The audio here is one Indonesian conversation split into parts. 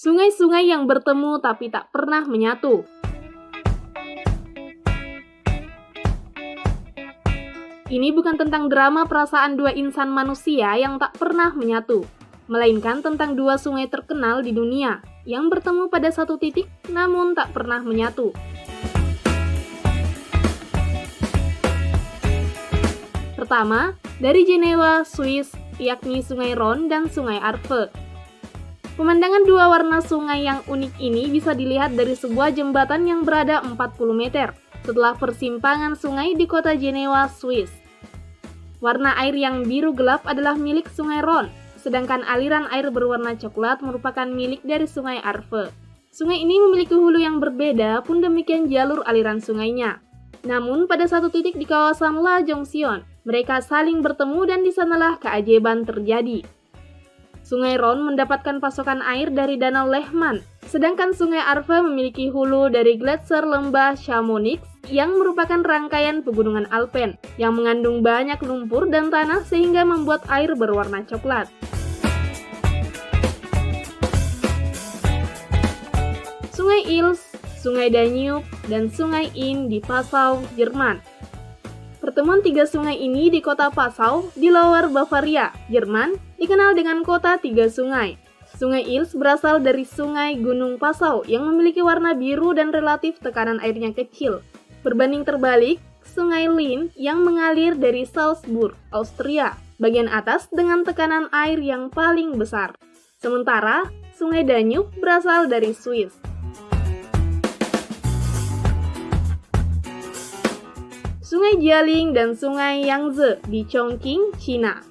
Sungai-sungai yang bertemu tapi tak pernah menyatu. Ini bukan tentang drama perasaan dua insan manusia yang tak pernah menyatu, melainkan tentang dua sungai terkenal di dunia yang bertemu pada satu titik namun tak pernah menyatu. Pertama, dari Jenewa, Swiss, yakni Sungai Rhone dan Sungai Arve. Pemandangan dua warna sungai yang unik ini bisa dilihat dari sebuah jembatan yang berada 40 meter setelah persimpangan sungai di kota Jenewa, Swiss. Warna air yang biru gelap adalah milik Sungai Rhone, sedangkan aliran air berwarna coklat merupakan milik dari Sungai Arve. Sungai ini memiliki hulu yang berbeda, pun demikian jalur aliran sungainya. Namun pada satu titik di kawasan La Jonction, mereka saling bertemu dan di sanalah keajaiban terjadi. Sungai Rhone mendapatkan pasokan air dari Danau Lehman, sedangkan Sungai Arve memiliki hulu dari gletser lembah Chamonix yang merupakan rangkaian pegunungan Alpen yang mengandung banyak lumpur dan tanah sehingga membuat air berwarna coklat. Sungai Ilz, Sungai Danube, dan Sungai Inn di Passau, Jerman. Pertemuan tiga sungai ini di kota Passau di Lower Bavaria, Jerman, dikenal dengan kota tiga sungai. Sungai Ilz berasal dari sungai Gunung Passau yang memiliki warna biru dan relatif tekanan airnya kecil. Berbanding terbalik, Sungai Linn yang mengalir dari Salzburg, Austria, bagian atas dengan tekanan air yang paling besar. Sementara, Sungai Danube berasal dari Swiss. Sungai Jialing dan Sungai Yangtze di Chongqing, China.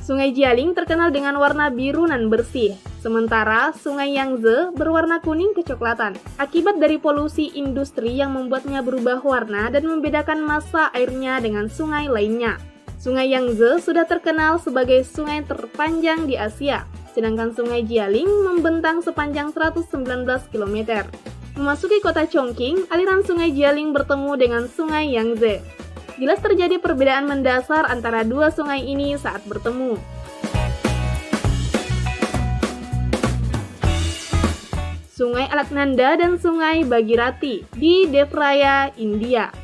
Sungai Jialing terkenal dengan warna biru nan bersih, sementara Sungai Yangtze berwarna kuning kecoklatan akibat dari polusi industri yang membuatnya berubah warna dan membedakan massa airnya dengan sungai lainnya. Sungai Yangtze sudah terkenal sebagai sungai terpanjang di Asia, sedangkan Sungai Jialing membentang sepanjang 119 km. Memasuki kota Chongqing, aliran Sungai Jialing bertemu dengan Sungai Yangtze. Jelas terjadi perbedaan mendasar antara dua sungai ini saat bertemu. Sungai Alaknanda dan Sungai Bhagirathi di Devraya, India.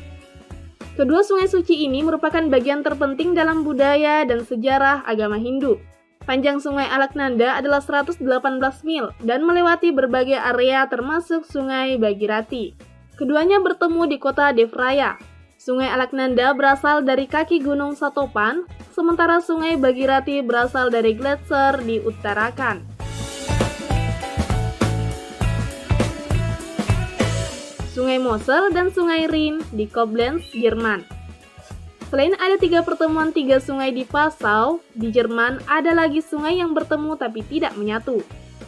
Kedua sungai suci ini merupakan bagian terpenting dalam budaya dan sejarah agama Hindu. Panjang Sungai Alaknanda adalah 118 mil dan melewati berbagai area termasuk Sungai Bhagirathi. Keduanya bertemu di kota Devraya. Sungai Alaknanda berasal dari kaki Gunung Satopan, sementara Sungai Bhagirathi berasal dari gletser di Uttarakhand. Sungai Mosel dan Sungai Rhin di Koblenz, Jerman. Selain ada tiga pertemuan tiga sungai di Passau, di Jerman ada lagi sungai yang bertemu tapi tidak menyatu.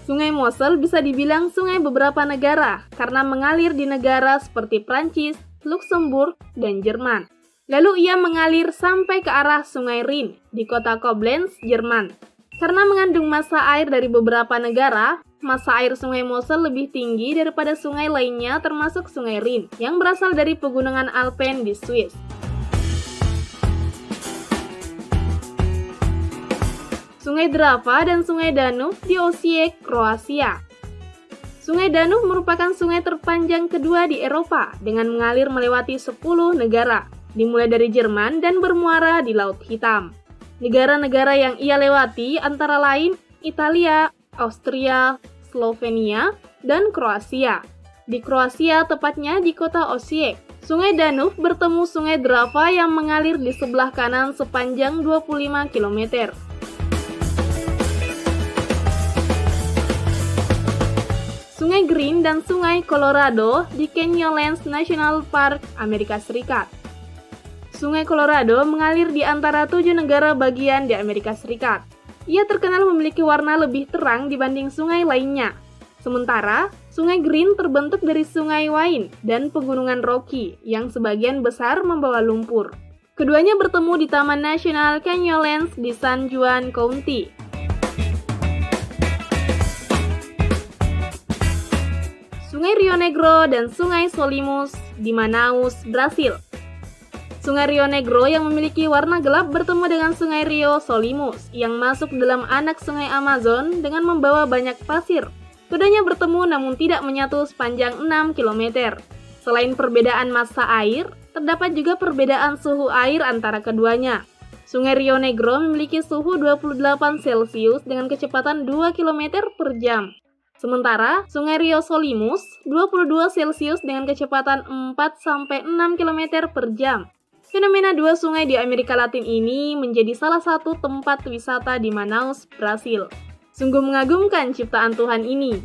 Sungai Mosel bisa dibilang sungai beberapa negara karena mengalir di negara seperti Prancis, Luxembourg, dan Jerman. Lalu ia mengalir sampai ke arah Sungai Rhin di kota Koblenz, Jerman. Karena mengandung massa air dari beberapa negara, massa air Sungai Mosel lebih tinggi daripada sungai lainnya termasuk Sungai Rhin yang berasal dari pegunungan Alpen di Swiss. Sungai Drava dan Sungai Danube di Osijek, Kroasia. Sungai Danube merupakan sungai terpanjang kedua di Eropa dengan mengalir melewati 10 negara, dimulai dari Jerman dan bermuara di Laut Hitam. Negara-negara yang ia lewati antara lain Italia, Austria, Slovenia, dan Kroasia. Di Kroasia, tepatnya di kota Osijek, Sungai Danube bertemu Sungai Drava yang mengalir di sebelah kanan sepanjang 25 km. Sungai Green dan Sungai Colorado di Canyonlands National Park, Amerika Serikat. Sungai Colorado mengalir di antara 7 negara bagian di Amerika Serikat. Ia terkenal memiliki warna lebih terang dibanding sungai lainnya. Sementara, Sungai Green terbentuk dari Sungai Wine dan Pegunungan Rocky yang sebagian besar membawa lumpur. Keduanya bertemu di Taman Nasional Canyonlands di San Juan County. Sungai Rio Negro dan Sungai Solimos di Manaus, Brasil. Sungai Rio Negro yang memiliki warna gelap bertemu dengan Sungai Rio Solimos yang masuk dalam anak Sungai Amazon dengan membawa banyak pasir. Keduanya bertemu namun tidak menyatu sepanjang 6 km. Selain perbedaan massa air, terdapat juga perbedaan suhu air antara keduanya. Sungai Rio Negro memiliki suhu 28 Celcius dengan kecepatan 2 km per jam. Sementara Sungai Rio Solimus 22 Celcius dengan kecepatan 4-6 km per jam. Fenomena dua sungai di Amerika Latin ini menjadi salah satu tempat wisata di Manaus, Brasil. Sungguh mengagumkan ciptaan Tuhan ini.